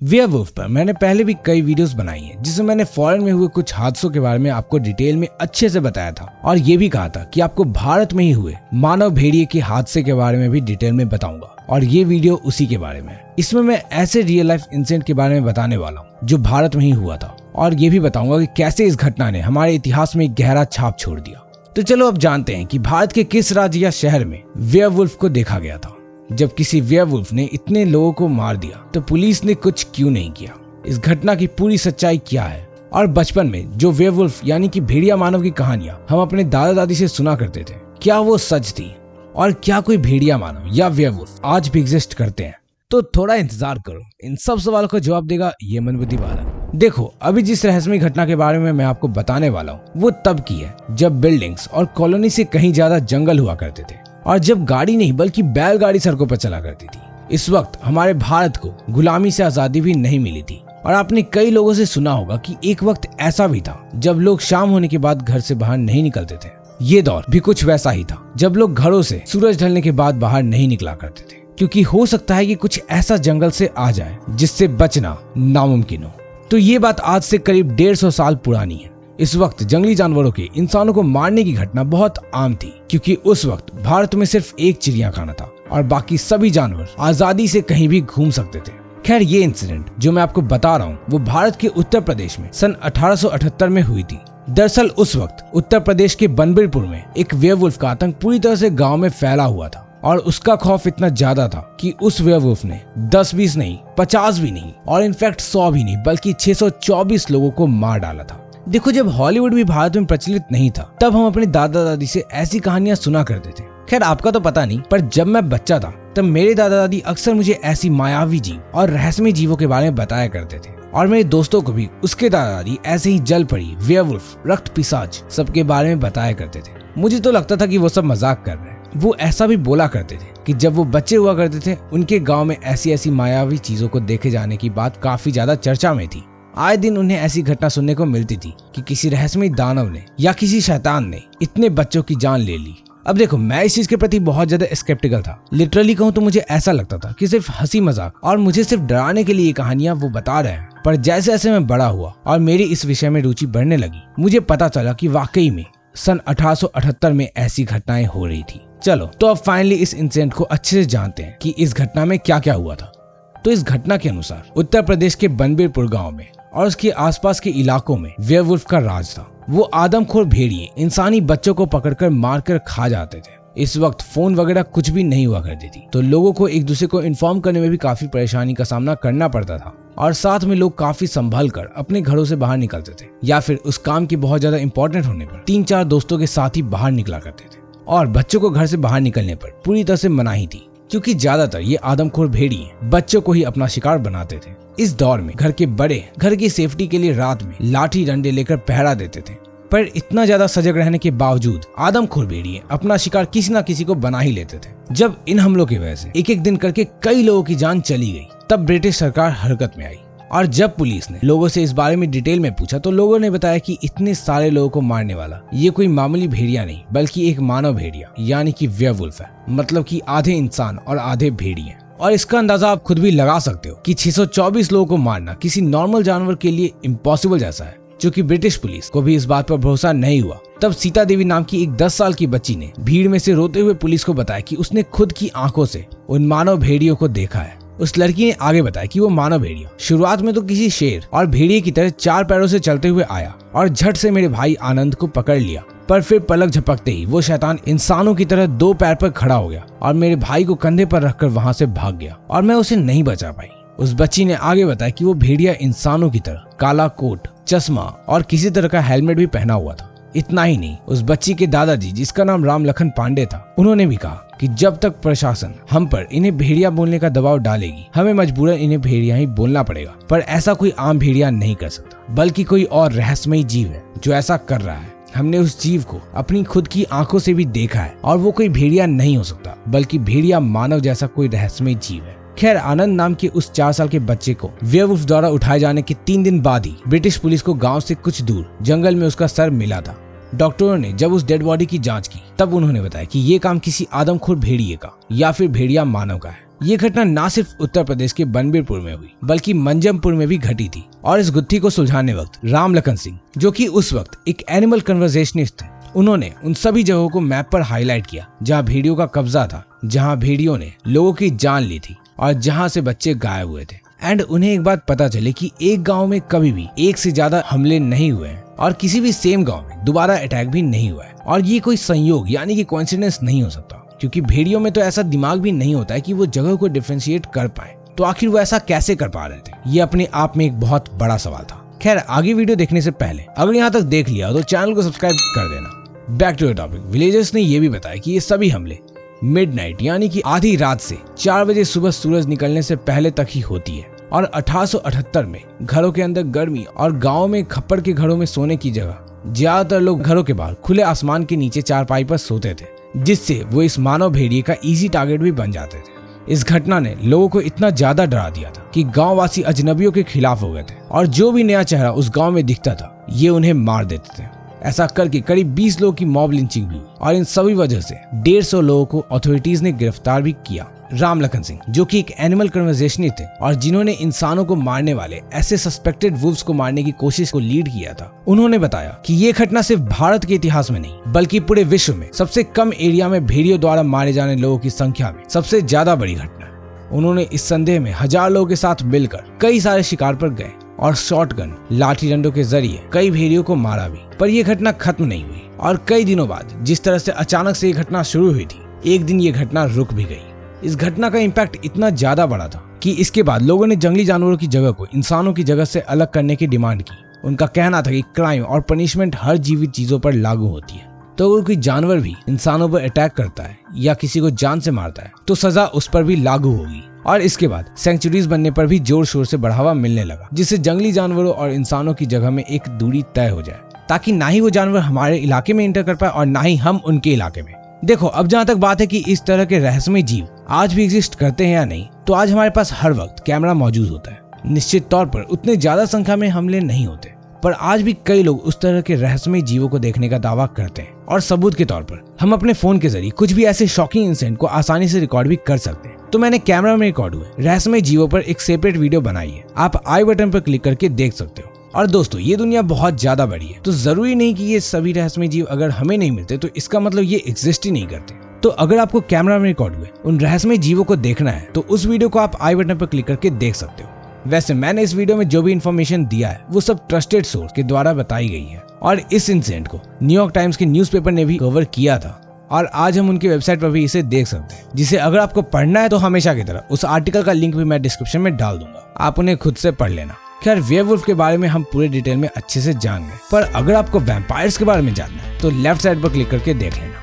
Werewolf पर मैंने पहले भी कई वीडियोस बनाई हैं, जिसमें मैंने फॉरेन में हुए कुछ हादसों के बारे में आपको डिटेल में अच्छे से बताया था और ये भी कहा था कि आपको भारत में ही हुए मानव भेड़िए के हादसे के बारे में भी डिटेल में बताऊंगा और ये वीडियो उसी के बारे में है। इसमें मैं ऐसे रियल लाइफ इंसिडेंट के बारे में बताने वाला हूँ जो भारत में ही हुआ था और ये भी बताऊंगा कि कैसे इस घटना ने हमारे इतिहास में एक गहरा छाप छोड़ दिया। तो चलो अब जानते हैं कि भारत के किस राज्य या शहर में वेयरवुल्फ को देखा गया था। जब किसी वेयरवुल्फ ने इतने लोगों को मार दिया तो पुलिस ने कुछ क्यों नहीं किया? इस घटना की पूरी सच्चाई क्या है? और बचपन में जो वेयरवुल्फ यानी कि भेड़िया मानव की कहानियां हम अपने दादा दादी से सुना करते थे, क्या वो सच थी? और क्या कोई भेड़िया मानव या वेयरवुल्फ आज भी एग्जिस्ट करते हैं? तो थोड़ा इंतजार करो, इन सब सवालों का जवाब देगा ये मंदबुद्धि बालक। देखो, अभी जिस रहस्यमय घटना के बारे में मैं आपको बताने वाला हूँ वो तब की है जब बिल्डिंग्स और कॉलोनी से कहीं ज्यादा जंगल हुआ करते थे और जब गाड़ी नहीं बल्कि बैलगाड़ी सड़कों पर चला करती थी। इस वक्त हमारे भारत को गुलामी से आजादी भी नहीं मिली थी और आपने कई लोगों से सुना होगा कि एक वक्त ऐसा भी था जब लोग शाम होने के बाद घर से बाहर नहीं निकलते थे। ये दौर भी कुछ वैसा ही था जब लोग घरों से सूरज ढलने के बाद बाहर नहीं निकला करते थे, क्योंकि हो सकता है कि कुछ ऐसा जंगल से आ जाए जिससे बचना नामुमकिन हो। तो ये बात आज से करीब 150 साल पुरानी है। इस वक्त जंगली जानवरों के इंसानों को मारने की घटना बहुत आम थी, क्योंकि उस वक्त भारत में सिर्फ एक चिड़ियाखाना था और बाकी सभी जानवर आजादी से कहीं भी घूम सकते थे। खैर, ये इंसिडेंट जो मैं आपको बता रहा हूँ वो भारत के उत्तर प्रदेश में सन 1878 में हुई थी। दरअसल उस वक्त उत्तर प्रदेश के बनबीरपुर में एक वेयरवुल्फ का आतंक पूरी तरह से गाँव में फैला हुआ था और उसका खौफ इतना ज्यादा था कि उस वेयरवुल्फ ने 10-20 नहीं, 50 भी नहीं और इनफैक्ट 100 भी नहीं बल्कि 624 लोगों को मार डाला था। देखो, जब हॉलीवुड भी भारत में प्रचलित नहीं था तब हम अपने दादा दादी से ऐसी कहानियां सुना करते थे। खैर, आपका तो पता नहीं, पर जब मैं बच्चा था तब मेरे दादा दादी अक्सर मुझे ऐसी मायावी जीव और रहस्यमय जीवों के बारे में बताया करते थे और मेरे दोस्तों को भी उसके दादा दादी ऐसे ही जल परी, वेयरवुल्फ, रक्त पिशाच सबके बारे में बताया करते थे। मुझे तो लगता था कि वो सब मजाक कर रहे हैं। वो ऐसा भी बोला करते थे कि जब वो बच्चे हुआ करते थे उनके गांव में ऐसी ऐसी मायावी चीजों को देखे जाने की बात काफी ज्यादा चर्चा में थी। आए दिन उन्हें ऐसी घटना सुनने को मिलती थी कि किसी रहस्यमय दानव ने या किसी शैतान ने इतने बच्चों की जान ले ली। अब देखो, मैं इस चीज के प्रति बहुत ज्यादा स्केप्टिकल था। लिटरली कहूँ तो मुझे ऐसा लगता था कि सिर्फ हंसी मजाक और मुझे सिर्फ डराने के लिए ये कहानियां वो बता रहे हैं। पर जैसे जैसे मैं बड़ा हुआ और मेरी इस विषय में रुचि बढ़ने लगी, मुझे पता चला कि वाकई में सन 1878 में ऐसी घटनाएं हो रही थी। चलो, तो अब फाइनली इस इंसिडेंट को अच्छे से जानते हैं कि इस घटना में क्या क्या हुआ था। तो इस घटना के अनुसार उत्तर प्रदेश के बनबीरपुर गांव में और उसके आसपास के इलाकों में वेयरवुल्फ का राज था। वो आदमखोर भेड़िए इंसानी बच्चों को पकड़कर मारकर खा जाते थे। इस वक्त फोन वगैरह कुछ भी नहीं हुआ करती थी, तो लोगों को एक दूसरे को इन्फॉर्म करने में भी काफी परेशानी का सामना करना पड़ता था और साथ में लोग काफी संभल कर अपने घरों से बाहर निकलते थे या फिर उस काम की बहुत ज्यादा इंपॉर्टेंट होने पर 3-4 दोस्तों के साथ ही बाहर निकला करते थे। और बच्चों को घर से बाहर निकलने पर पूरी तरह से मनाही थी, क्योंकि ज्यादातर ये आदमखोर भेड़िए बच्चों को ही अपना शिकार बनाते थे। इस दौर में घर के बड़े घर की सेफ्टी के लिए रात में लाठी डंडे लेकर पहरा देते थे, पर इतना ज्यादा सजग रहने के बावजूद आदमखोर भेड़िए अपना शिकार किसी न किसी को बना ही लेते थे। जब इन हमलों की वजह से एक एक दिन करके कई लोगों की जान चली गई, तब ब्रिटिश सरकार हरकत में आई और जब पुलिस ने लोगों से इस बारे में डिटेल में पूछा तो लोगों ने बताया कि इतने सारे लोगों को मारने वाला ये कोई मामूली भेड़िया नहीं बल्कि एक मानव भेड़िया यानी कि वेयरवुल्फ है। मतलब कि आधे इंसान और आधे भेड़िए। और इसका अंदाजा आप खुद भी लगा सकते हो कि 624 लोगों को मारना किसी नॉर्मल जानवर के लिए इम्पॉसिबल जैसा है। चूंकि ब्रिटिश पुलिस को भी इस बात पर भरोसा नहीं हुआ, तब सीता देवी नाम की एक 10 साल की बच्ची ने भीड़ में से रोते हुए पुलिस को बताया कि उसने खुद की आंखों से उन मानव भेड़ियों को देखा है। उस लड़की ने आगे बताया कि वो मानव भेड़िया शुरुआत में तो किसी शेर और भेड़िए की तरह 4 पैरों से चलते हुए आया और झट से मेरे भाई आनंद को पकड़ लिया, पर फिर पलक झपकते ही वो शैतान इंसानों की तरह 2 पैर पर खड़ा हो गया और मेरे भाई को कंधे पर रखकर वहां से भाग गया और मैं उसे नहीं बचा पाई। उस बच्ची ने आगे बताया कि वो भेड़िया इंसानों की तरह काला कोट, चश्मा और किसी तरह का हेलमेट भी पहना हुआ था। इतना ही नहीं, उस बच्ची के दादाजी, जिसका नाम राम लखन पांडे था, उन्होंने भी कहा कि जब तक प्रशासन हम पर इन्हें भेड़िया बोलने का दबाव डालेगी, हमें मजबूरन इन्हें भेड़िया ही बोलना पड़ेगा। पर ऐसा कोई आम भेड़िया नहीं कर सकता, बल्कि कोई और रहस्यमय जीव है जो ऐसा कर रहा है। हमने उस जीव को अपनी खुद की आंखों से भी देखा है और वो कोई भेड़िया नहीं हो सकता, बल्कि भेड़िया मानव जैसा कोई रहस्यमय जीव है। खैर, आनंद नाम के उस 4 साल के बच्चे को वेयरवुल्फ द्वारा उठाए जाने के 3 दिन बाद ही ब्रिटिश पुलिस को गांव से कुछ दूर जंगल में उसका सर मिला था। डॉक्टरों ने जब उस डेड बॉडी की जांच की, तब उन्होंने बताया कि ये काम किसी आदमखोर भेड़िए का या फिर भेड़िया मानव का है। ये घटना न सिर्फ उत्तर प्रदेश के बनबीरपुर में हुई बल्कि मंजमपुर में भी घटी थी। और इस गुत्थी को सुलझाने वक्त राम लखन सिंह, जो कि उस वक्त एक एनिमल कन्वर्सेशनिस्ट थे, उन्होंने उन सभी जगहों को मैप पर हाईलाइट किया जहाँ भेड़ियों का कब्जा था, जहाँ भेड़ियों ने लोगों की जान ली थी और जहाँ से बच्चे गायब हुए थे। एंड उन्हें एक बात पता चली कि एक गांव में कभी भी एक से ज्यादा हमले नहीं हुए हैं और किसी भी सेम गांव में दोबारा अटैक भी नहीं हुआ है। और ये कोई संयोग यानी कि कोइंसिडेंस नहीं हो सकता, क्योंकि भेड़ियों में तो ऐसा दिमाग भी नहीं होता है कि वो जगह को डिफरेंशिएट कर पाए। तो आखिर वो ऐसा कैसे कर पा रहे थे, ये अपने आप में एक बहुत बड़ा सवाल था। खैर, आगे वीडियो देखने से पहले अगर यहाँ तक देख लिया तो चैनल को सब्सक्राइब कर देना। Back to the topic. Villagers ने ये भी बताया कि ये सभी हमले मिडनाइट यानी कि आधी रात से 4 बजे सुबह सूरज निकलने से पहले तक ही होती है। और 1878 में घरों के अंदर गर्मी और गाँव में खप्पड़ के घरों में सोने की जगह ज्यादातर लोग घरों के बाहर खुले आसमान के नीचे चारपाई पर सोते थे, जिससे वो इस मानव भेड़िए का इजी टारगेट भी बन जाते थे। इस घटना ने लोगों को इतना ज्यादा डरा दिया था कि गांववासी अजनबियों के खिलाफ हो गए थे और जो भी नया चेहरा उस गांव में दिखता था ये उन्हें मार देते थे। ऐसा करके करीब 20 लोगों की मॉब लिंचिंग भी हुई और इन सभी वजह से 150 लोगों को अथॉरिटीज ने गिरफ्तार भी किया। राम लखन सिंह, जो कि एक एनिमल कन्वर्सेशनिस्ट थे और जिन्होंने इंसानों को मारने वाले ऐसे सस्पेक्टेड वुल्व्स को मारने की कोशिश को लीड किया था, उन्होंने बताया कि ये घटना सिर्फ भारत के इतिहास में नहीं बल्कि पूरे विश्व में सबसे कम एरिया में भेड़ियों द्वारा मारे जाने लोगों की संख्या में सबसे ज्यादा बड़ी घटना है। उन्होंने इस संदेह में 1000 लोगों के साथ मिलकर कई सारे शिकार पर गए और शॉटगन, लाठी डंडों के जरिए कई भेड़ियों को मारा भी। पर यह घटना खत्म नहीं हुई और कई दिनों बाद जिस तरह से अचानक से ये घटना शुरू हुई थी, एक दिन ये घटना रुक भी गई। इस घटना का इम्पैक्ट इतना ज्यादा बड़ा था कि इसके बाद लोगों ने जंगली जानवरों की जगह को इंसानों की जगह से अलग करने की डिमांड की। उनका कहना था कि क्राइम और पनिशमेंट हर जीवित चीजों पर लागू होती है, तो अगर कोई जानवर भी इंसानों पर अटैक करता है या किसी को जान से मारता है तो सजा उस पर भी लागू होगी। और इसके बाद सेंचुरीज बनने पर भी जोर शोर से बढ़ावा मिलने लगा, जिससे जंगली जानवरों और इंसानों की जगह में एक दूरी तय हो जाए, ताकि ना ही वो जानवर हमारे इलाके में एंटर कर पाए और ना ही हम उनके इलाके में। देखो, अब जहाँ तक बात है कि इस तरह के रहस्यमय जीव आज भी एग्जिस्ट करते हैं या नहीं, तो आज हमारे पास हर वक्त कैमरा मौजूद होता है। निश्चित तौर पर उतने ज्यादा संख्या में हमले नहीं होते, पर आज भी कई लोग उस तरह के रहस्यमय जीवों को देखने का दावा करते हैं। और सबूत के तौर पर हम अपने फोन के जरिए कुछ भी ऐसे शॉकिंग इंसिडेंट को आसानी से रिकॉर्ड भी कर सकते हैं। तो मैंने कैमरा में रिकॉर्ड हुए रहस्यमय जीवों पर एक सेपरेट वीडियो बनाई है, आप आई बटन पर क्लिक करके देख सकते हो। और दोस्तों, ये दुनिया बहुत ज्यादा बड़ी है, तो जरूरी नहीं कि ये सभी रहस्यमय जीव अगर हमें नहीं मिलते तो इसका मतलब ये एग्जिस्ट ही नहीं करते। तो अगर आपको कैमरा में रिकॉर्ड हुए उन रहस्यमय जीवों को देखना है तो उस वीडियो को आप आई बटन पर क्लिक करके देख सकते हो। वैसे मैंने इस वीडियो में जो भी इन्फॉर्मेशन दिया है वो सब ट्रस्टेड सोर्स के द्वारा बताई गई है और इस इंसिडेंट को न्यूयॉर्क टाइम्स के न्यूज़पेपर ने भी कवर किया था और आज हम उनकी वेबसाइट पर भी इसे देख सकते हैं, जिसे अगर आपको पढ़ना है तो हमेशा की तरह उस आर्टिकल का लिंक भी मैं डिस्क्रिप्शन में डाल दूंगा, आप उन्हें खुद से पढ़ लेना। खैर, वेयरवुल्फ के बारे में हम पूरे डिटेल में अच्छे से जान गए, पर अगर आपको वैम्पायर्स के बारे में जानना है तो लेफ्ट साइड पर क्लिक करके देख लेना।